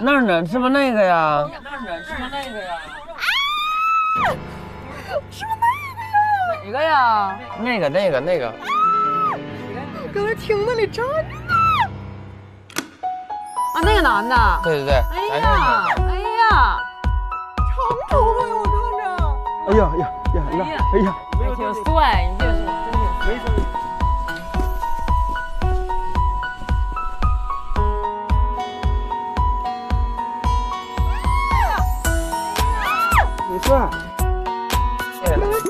那儿呢？是不是那个呀？哪个呀？那个。搁那厅子里站着呢。啊，那个男的。对。哎呀，长头发呀，我看着。哎呀，挺帅，你别说，真挺帅。没事。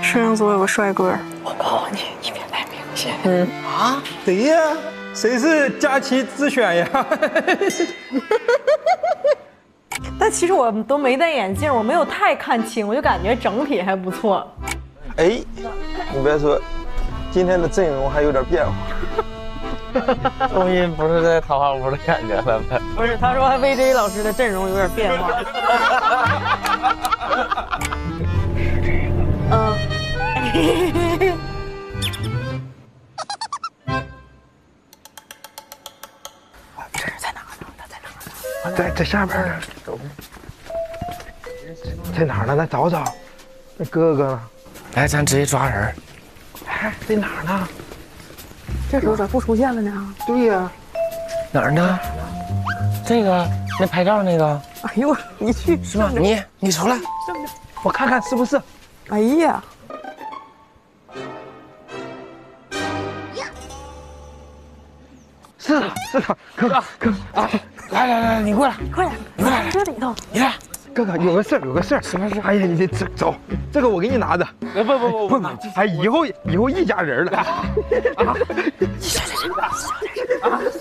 摄像组有个帅哥，我告诉你，你别太明显。啊？谁呀？谁是佳琪自选呀？但其实我都没戴眼镜，我没有太看清，我就感觉整体还不错。哎，你别说，今天的阵容还有点变化。终于不是在桃花屋的感觉了呗？不是，他说 VJ 老师的阵容有点变化。是这个。这是在哪呢？他在哪呢？在下边呢。在哪儿呢？咱找找。那哥哥呢？来，咱直接抓人。哎，在哪儿呢？这时候咋不出现了呢？对呀。哪儿呢？这个，那拍照那个。哎呦，你去是吗？你出来，我看看是不是。哎呀，是他，哥哥啊！来，你过来，快点，你过来，这里头。你来。哥哥，有个事儿，什么事？哎呀，你走，这个我给你拿着。不，哎，以后一家人了。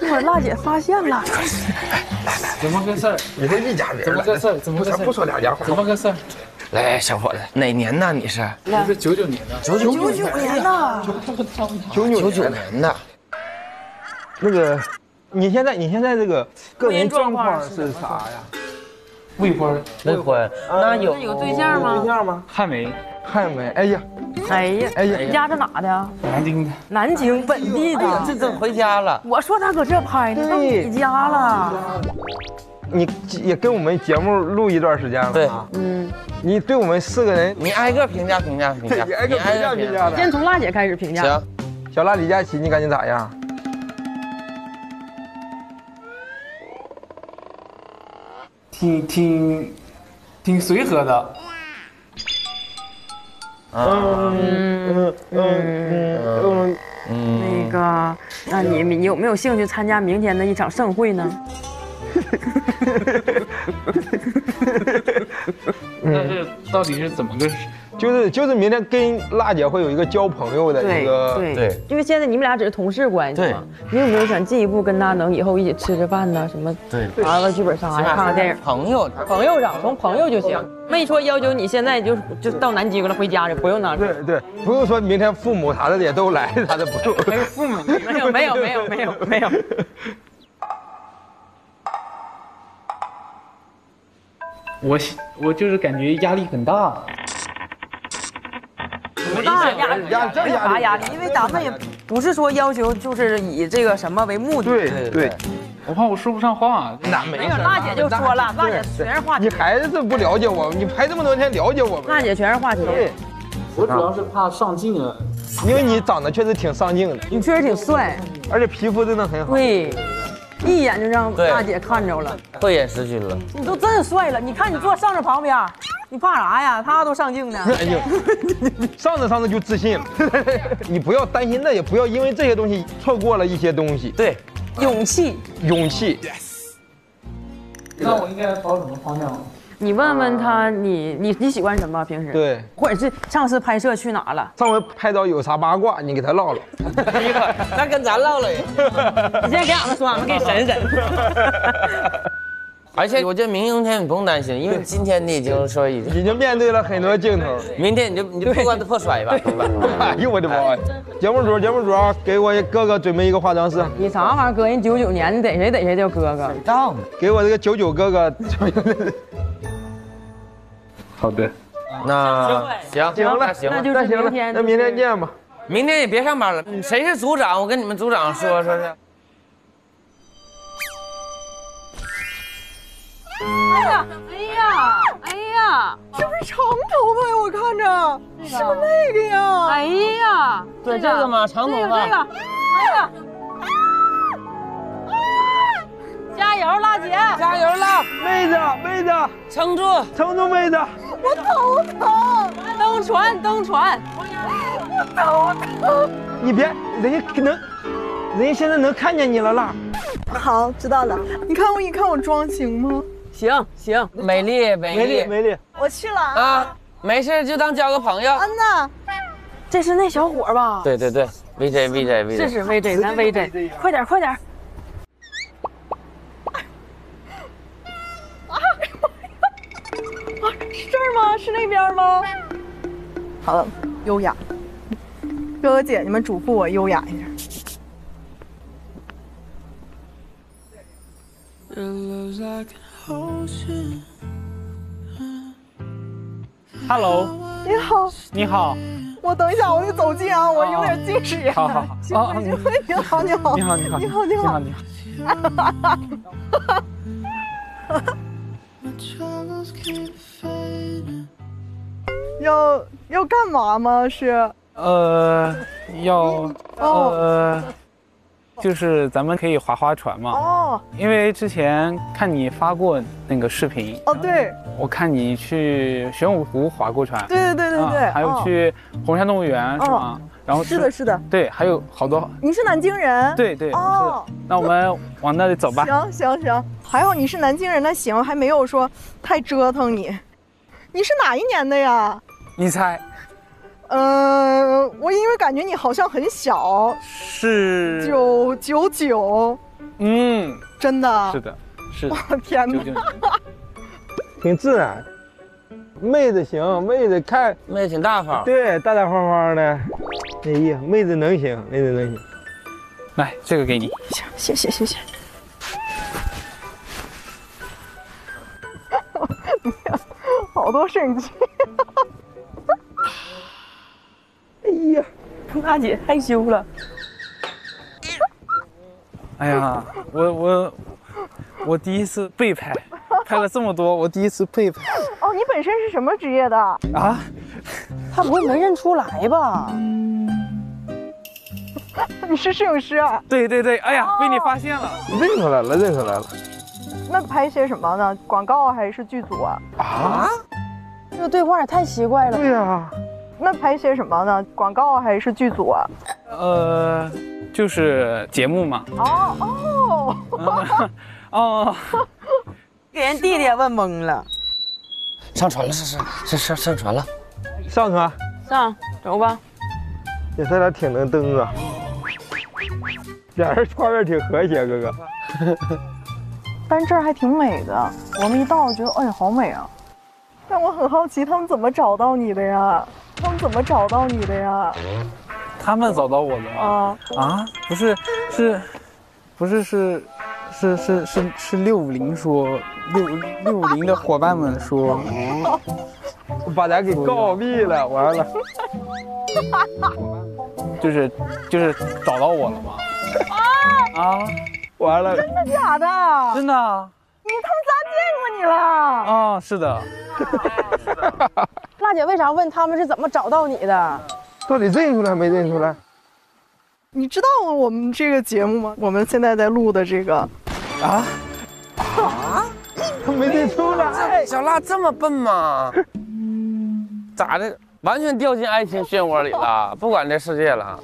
一会儿辣姐发现了。怎么个事儿？以后一家人。怎么个事儿？怎么个事儿？不说两家话。怎么个事儿？来，小伙子，哪年的你是我是99年的。 99年的。 99年的。那个，你现在这个个人状况是啥呀？未婚。未婚。那有对象吗？对象吗？还没。哎呀，你家是哪的？南京的。南京本地的。这怎么回家了？我说他搁这拍呢，到你家了。你也跟我们节目录一段时间了。对，你对我们4个人，你挨个评价。你挨个评价的。先从辣姐开始评价。行，小辣李佳琦，你感觉咋样？挺随和的。那个，那你有没有兴趣参加明天的一场盛会呢？但是到底是怎么个？就是明天跟辣姐会有一个交朋友的一个。对，因为现在你们俩只是同事关系嘛。你有没有想进一步跟他能以后一起吃饭呢？什么？对，玩个剧本杀，看个电影。朋友上，从朋友就行，没说要求你现在就到南京了回家就不用那。对，不用说明天父母啥的也都来，啥的不用。没有父母。没有。我就是感觉压力很大。不大压力，啥压力？因为咱们也不是说要求就是以这个什么为目的。对，我怕我说不上话。那没事。辣姐就说了，辣姐全是话题。你还是不了解我，你拍这么多天了解我们。辣姐全是话题。对，我主要是怕上镜了。因为你长得确实挺上镜的，你确实挺帅，而且皮肤真的很好。对，一眼就让大姐看着了，慧眼识君了。你都真帅了，你看你坐上着旁边，你怕啥呀？他都上镜呢。哎呦，上着就自信了。你不要担心这些，不要因为这些东西错过了一些东西。对，勇气。那我应该朝什么方向？你问问他，你喜欢什么？平时对，或者是上次拍摄去哪了？上回拍到有啥八卦，你给他唠唠。那跟咱唠唠也。你先给俺们说，俺们给审审。而且我觉得明天你不用担心，因为今天你已经说已经面对了很多镜头，明天你就破罐子破摔吧。哎呦我的妈呀！节目组给我哥哥准备一个化妆师。你啥玩意儿哥？人99年，你逮谁叫哥哥？给我这个99哥哥。好的。那行，那就是明天，那明天见吧。明天也别上班了。谁是组长？我跟你们组长说说去。哎呀，是不是长头发呀？我看着是不是那个呀？哎呀，对这个嘛，长头发。这个，哎呀，加油，辣姐，加油辣！妹子，撑住，撑住，妹子！我头疼，登船，我头疼。你别，人家现在能看见你了啦。好，知道了。你看我妆行吗？行，美丽，我去了啊。啊，没事就当交个朋友。安娜，这是那小伙吧？对，VJ，这是 VJ， 咱 VJ， 快点。是这儿吗？是那边吗？好了，优雅。哥哥姐，你们嘱咐我优雅一点。Hello，你好，我等一下，我得走近啊，我有点近视眼。好，行，你好。要干嘛吗？是？就是咱们可以划船嘛。哦，因为之前看你发过那个视频。哦，对，我看你去玄武湖划过船。对，还有去红山动物园是吗？然后是的。对，还有好多。你是南京人？对。哦，那我们往那里走吧。行，还好你是南京人，那行，还没有说太折腾你。你是哪一年的呀？你猜？我因为感觉你好像很小，是999。真的？是的。我天哪！挺自然。妹子行，妹子看妹子挺大方。对，大大方方的。哎呀，妹子能行。来，这个给你。行，谢谢。好多摄影机。哎呀，辣姐害羞了。哎呀，我第一次被拍了这么多，我第一次被拍。哦，你本身是什么职业的？啊？他不会没认出来吧？你是摄影师啊？对，哎呀，被你发现了。认出来了。那拍些什么呢？广告还是剧组啊？啊？这个对话也太奇怪了。对呀。那拍些什么呢？广告还是剧组啊？就是节目嘛。哦，给人弟弟也问懵了。上船了，上船了。上船，走吧。他俩挺能蹬啊，俩人画面挺和谐，哥哥。但这儿还挺美的，我们一到觉得，哎呀，好美啊！但我很好奇，他们怎么找到你的呀？他们找到我的吗？不是是650说，650的伙伴们说，把咱给告密了，完了。就是找到我了吗？完了。真的假的？真的。他们仨见过你了？是的。辣姐为啥问他们是怎么找到你的？到底认出来没认出来？你知道我们这个节目吗？我们现在在录的这个。他没认出来。小辣这么笨吗？咋的？完全掉进爱情漩涡里了，不管这世界了。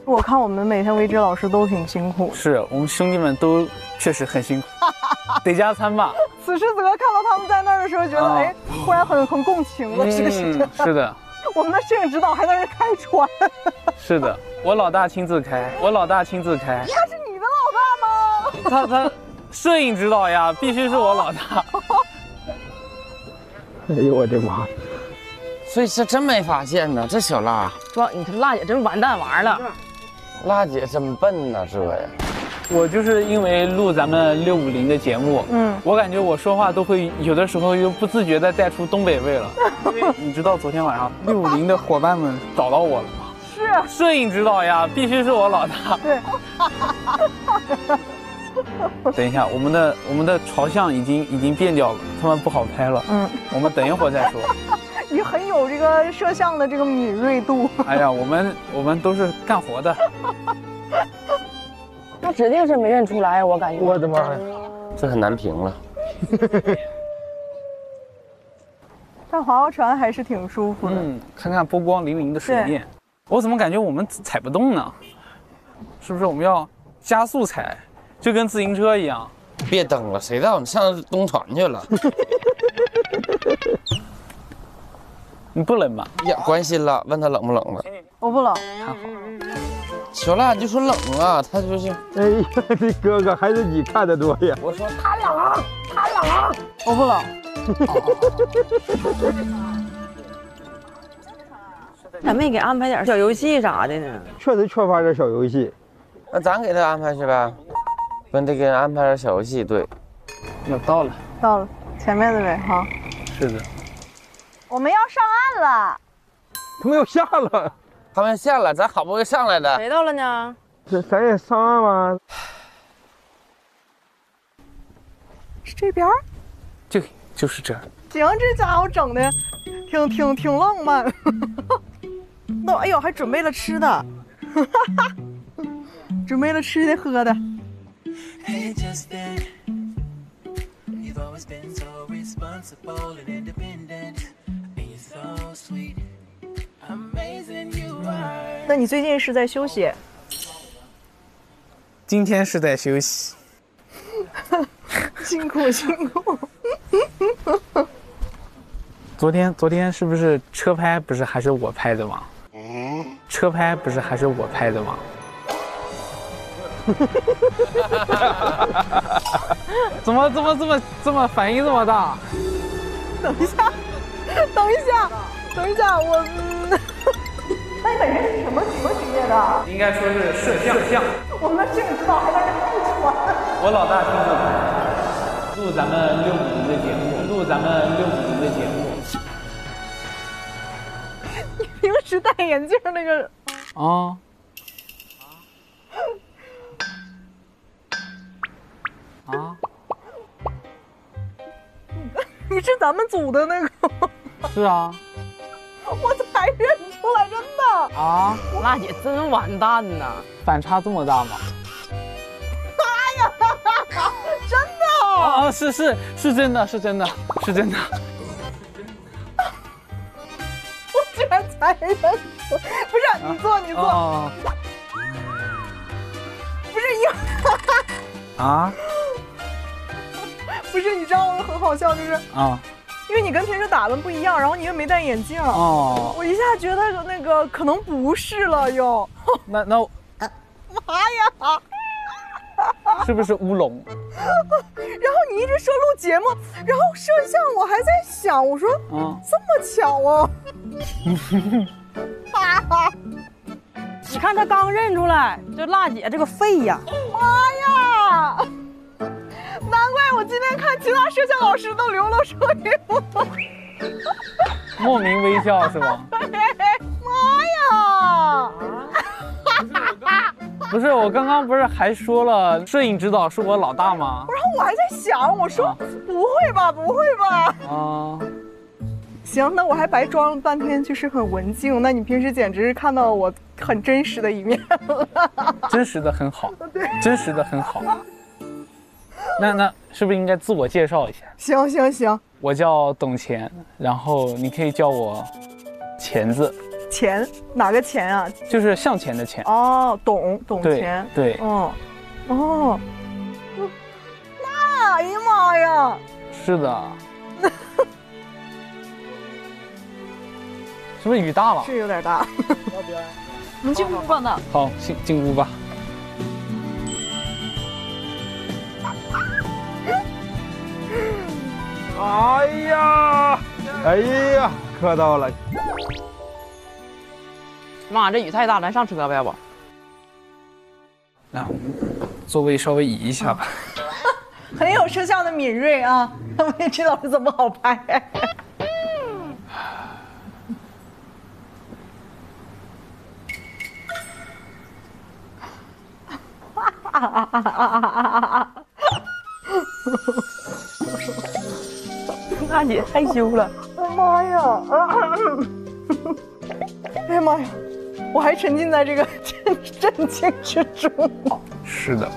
我看我们每天为之老师都挺辛苦，是我们兄弟们都确实很辛苦，得加餐吧。此时此刻看到他们在那儿的时候，觉得哎，忽然很共情了，是不是？是的。我们的摄影指导还在那儿开船。是的，我老大亲自开。他是你的老大吗？他摄影指导呀，必须是我老大。哎呦我的妈！所以是真没发现呢，这小辣。你看辣姐真完蛋玩了。辣姐真笨呐，这呀。我就是因为录咱们650的节目，我感觉我说话都会有的时候又不自觉地带出东北味了。因为你知道昨天晚上650的伙伴们找到我了吗？是摄影指导呀，必须是我老大。对。等一下，我们的朝向已经变掉了，他们不好拍了。我们等一会儿再说。你很有这个摄像的这个敏锐度。哎呀，我们都是干活的。那指定是没认出来，我感觉。我的妈呀，这很难评了。但划划船还是挺舒服的。看看波光粼粼的水面，我怎么感觉我们踩不动呢？是不是我们要加速踩，就跟自行车一样？别蹬了，谁道你上东船去了？你不冷吗？呀，关心了，问他冷不冷了。我不冷，还好。小辣就说冷啊，他就是。哎呀，这哥哥还是你看得多呀。我说他冷，他冷。我不冷。咋没给安排点小游戏啥的呢？确实缺乏点小游戏。那咱给他安排去呗，不得给人安排点小游戏。对，要到了，到了，前面的呗哈。是的。我们要上岸了。他们要下了。他们下了，咱好不容易上来的。谁到了呢？咱也上岸吗？是这边？就是这儿。行，这家伙整的挺浪漫。那哎呦，还准备了吃的，准备了吃的喝的。那你最近是在休息？今天是在休息。辛苦辛苦。昨天是不是车拍不是还是我拍的吗？车拍不是还是我拍的吗？怎么反应这么大？等一下，我那你本身是什么职业的？应该说是摄像。我们摄影指导还在这录船。我老大听着录咱们650的节目，你平时戴眼镜那个啊。你是咱们组的那个？是啊。我才认出来，真的。啊，辣姐真完蛋呐！反差这么大吗？妈呀，真的！啊，是真的。我居然才认出，不是你坐。不是不是，你知道很好笑，就是因为你跟平时打扮不一样，然后你又没戴眼镜我一下觉得那个可能不是了又。那妈呀！是不是乌龙？然后你一直说录节目，然后摄像，我还在想，我说这么巧哦。你看他刚认出来，这辣姐这个肺呀！妈呀！难怪我今天看其他摄像老师都流露出一副莫名微笑是吗？妈呀！不是，我刚刚不是还说了摄影指导是我老大吗？然后我还在想，我说不会吧？行，那我还白装了半天，就是很文静。那你平时简直是看到我很真实的一面了。真实的很好，那是不是应该自我介绍一下？行，我叫董钱，然后你可以叫我钱字。钱哪个钱啊？就是向前的钱。哦，董钱。对。那哎呀妈呀！是的。是不是雨大了？是有点大。我们进屋吧呢。好，进屋吧。哎呀，磕到了。妈，这雨太大，咱上车吧，要不？座位稍微移一下吧。很有摄像的敏锐啊，魏之老师怎么好拍？娜姐害羞了。妈呀！哎呀妈呀！我还沉浸在这个震惊之中。是的，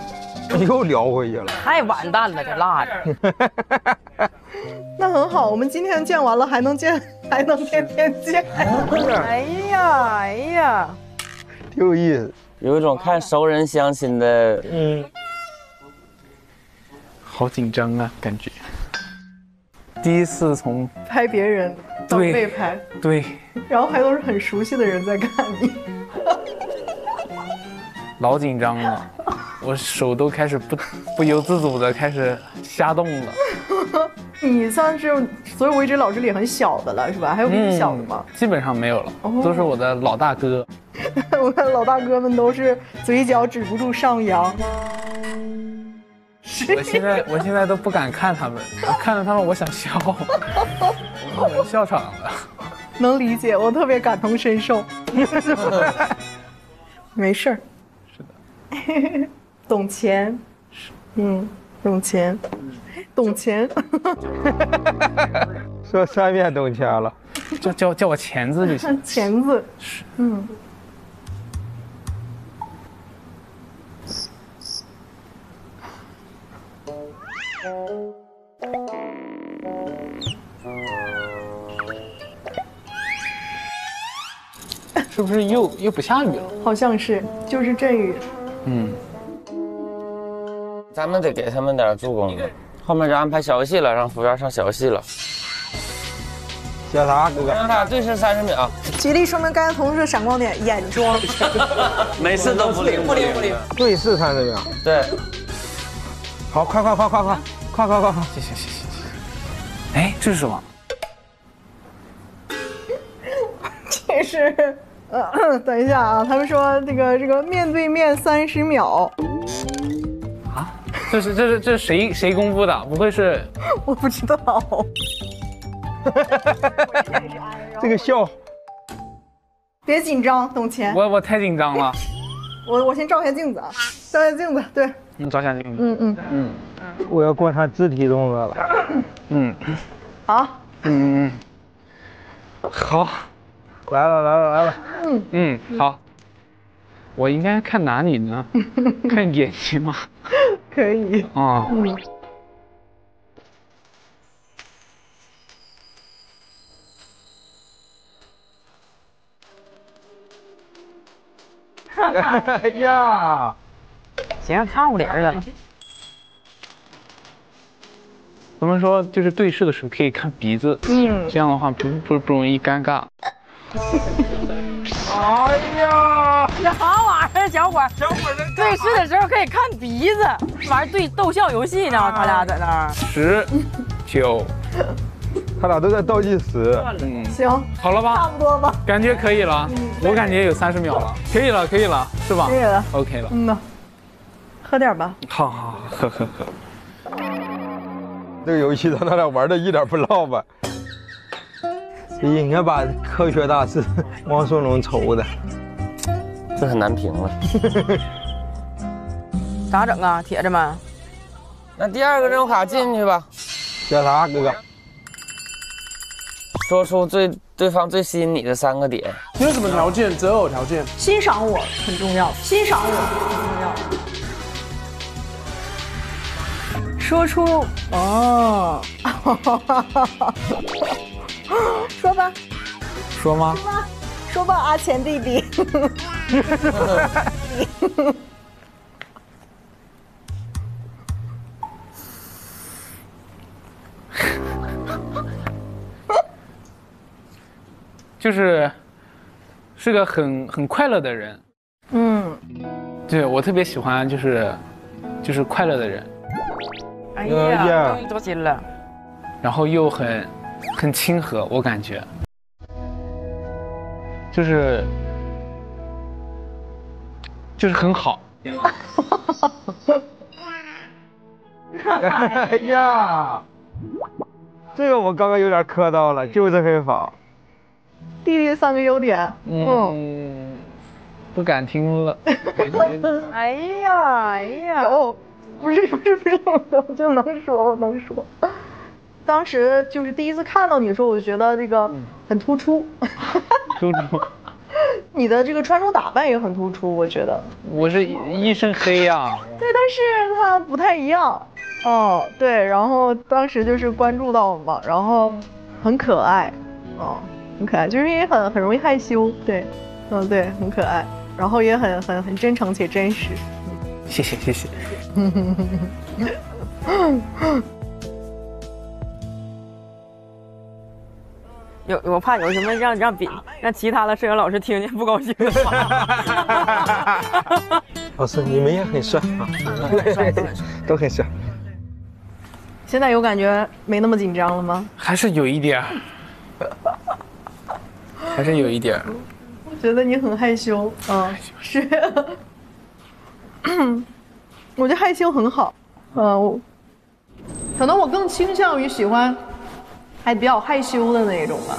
又聊回去了，太完蛋了，这辣着。那很好，我们今天见完了，还能天天见。哎呀哎呀，挺有意思，有一种看熟人相亲的，好紧张啊，感觉。第一次从拍别人到被拍，对，然后还都是很熟悉的人在看你，老紧张了，我手都开始不由自主的开始瞎动了。你算是所有魏之老师里很小的了，是吧？还有比你小的吗？基本上没有了，都是我的老大哥。我看老大哥们都是嘴角止不住上扬。我现在都不敢看他们，我看着他们我想笑，我笑场了。能理解，我特别感同身受。没事儿。是的。懂钱。懂钱。懂钱。说3遍懂钱了，叫我钱字就行。钱字。是。是不是又不下雨了？好像是，就是阵雨。咱们得给他们点助攻的。后面就安排小游戏了，让服务员上小游戏了。小啥哥哥？让他对视30秒。极力说明刚才同事的闪光点，眼妆。每次都不灵。对视30秒。对。好，快！谢谢。哎，这是什么？这是，等一下啊，他们说这个面对面30秒。啊？这是谁公布的？不会是？我不知道。这个笑。别紧张，懂钱。我太紧张了。我先照下镜子啊，照下镜子，对。照下镜子。我要观察肢体动作了。好。好。来了。好。我应该看哪里呢？看眼睛吗？可以。啊。哎呀，行，看我脸了。他们说就是对视的时候可以看鼻子，这样的话不容易尴尬。哎呀，这啥玩意儿，小伙对视的时候可以看鼻子，玩逗笑游戏呢，他俩在那儿。10、9，他俩都在倒计时。行，好了吧？差不多吧。感觉可以了，我感觉有30秒了，可以了，是吧？可以了 ，OK 了。呐，喝点吧。好，喝。这个游戏他俩玩的一点不落吧？应该把科学大师汪苏泷愁的，这很难评了。咋整啊，铁子们？那第2个任务卡进去吧。小啥哥哥？说出对方最吸引你的3个点。你有什么条件？择偶条件？欣赏我很重要，欣赏我很重要。说出哦，说吧，说吗？说吧，阿钱弟弟。是个很快乐的人。对，我特别喜欢就是快乐的人。哎呀，终于多心了。然后又很亲和，我感觉，就是很好。哎呀，这个我刚刚有点磕到了，就是黑房。弟弟3个优点，不敢听了。哎呀，哦，不是，我就能说。当时就是第一次看到你的时候，我就觉得这个很突出。突出。你的这个穿着打扮也很突出，我觉得。我是一身黑呀。对，但是它不太一样。哦，对，然后当时就是关注到嘛，然后很可爱，很可爱，就是因为很容易害羞，对，对，很可爱，然后也很真诚且真实。谢谢。我怕有什么让其他的摄影老师听见不高兴的话。老师，你们也很帅啊，都很帅。现在有感觉没那么紧张了吗？还是有一点。我觉得你很害羞，是。我觉得害羞很好，可能我更倾向于喜欢还比较害羞的那种吧。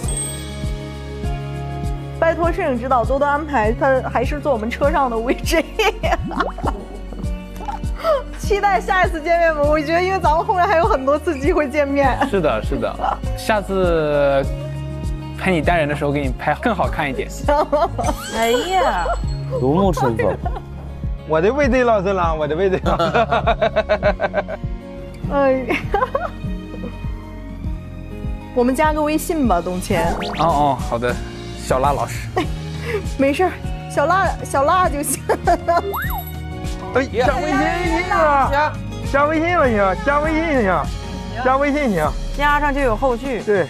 拜托摄影指导多多安排，他还是坐我们车上的 VJ。期待下一次见面吧，我觉得因为咱们后面还有很多次机会见面。是的，下次拍你单人的时候给你拍更好看一点。哎呀，如沐春风。我的VJ老师啦，我的VJ老师。哎呀，我们加个微信吧，东谦。哦，好的，小辣老师。没事，小辣就行。哎，加微信行啊，加微信了行，加微信行，加微信行，加上就有后续。对，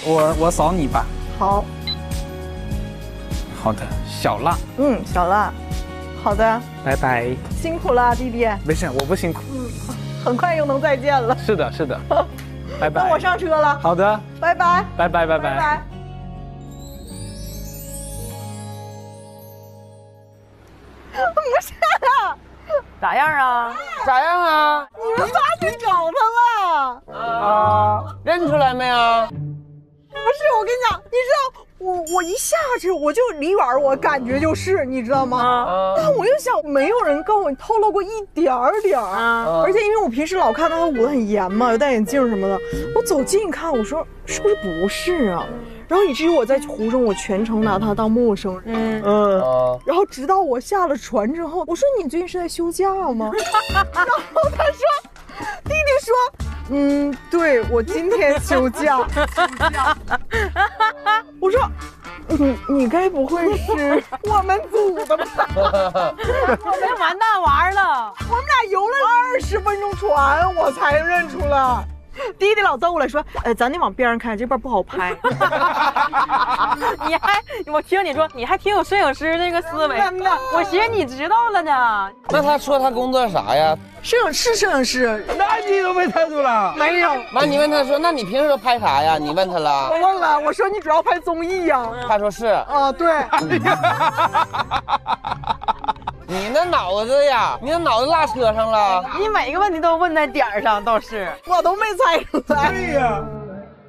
我扫你吧。好。好的，小辣。小辣。好的，拜拜。辛苦了，弟弟。没事，我不辛苦。很快又能再见了。是的。拜拜。那我上车了。好的。拜拜。拜拜。不是。咋样啊？你们仨去找他了认出来没有？不是，我跟你讲，你知道我一下去我就离远我感觉就是你知道吗？但我又想没有人跟我透露过一点儿，而且因为我平时老看他捂得很严嘛，有戴眼镜什么的，我走近看我说是不是不是啊？然后以至于我在途中我全程拿他当陌生人，然后直到我下了船之后，我说你最近是在休假吗？然后他说，弟弟说，对我今天休假。我说，你该不会是我们组的吧？我们完蛋玩了，我们俩游了20分钟船，我才认出来。弟弟老揍我了，说，咱得往边上看，这边不好拍。我听你说，你还挺有摄影师那个思维。我寻思你知道了呢。那他说他工作啥呀？摄影师。那你都没猜出来？没有。完，你问他说，那你平时都拍啥呀？你问他了？我问了，我说你主要拍综艺呀。他说是。啊，对。你那脑子呀，你那脑子落车上了。你每个问题都问在点儿上，倒是我都没猜出来。对呀。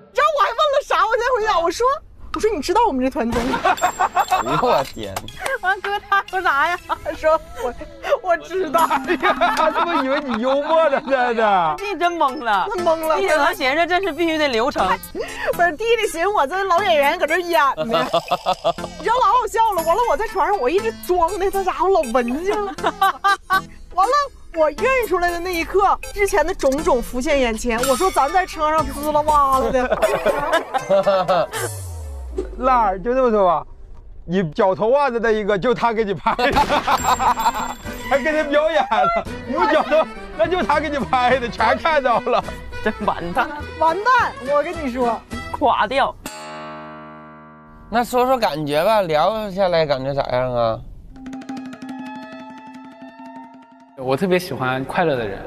你知道我还问了啥？我才回答，我说你知道我们这团综艺？哎呦我天！完哥他说啥呀？他说我知道。他是不是以为你幽默呢？在这。弟真懵了，他懵了。弟可能寻思这是必须得流程。不是弟弟寻思我这老演员搁这演呢，你知道老好笑了。完了我在船上我一直装的，他家伙老文静了。完了。我认出来的那一刻，之前的种种浮现眼前。我说咱在车上滋啦哇啦的。辣儿就这么说吧，你脚头袜子的一个就他给你拍的，还给你表演了。你有脚头，那就他给你拍的，全看到了。真完蛋！我跟你说，垮掉。那说说感觉吧，聊下来感觉咋样啊？我特别喜欢快乐的人。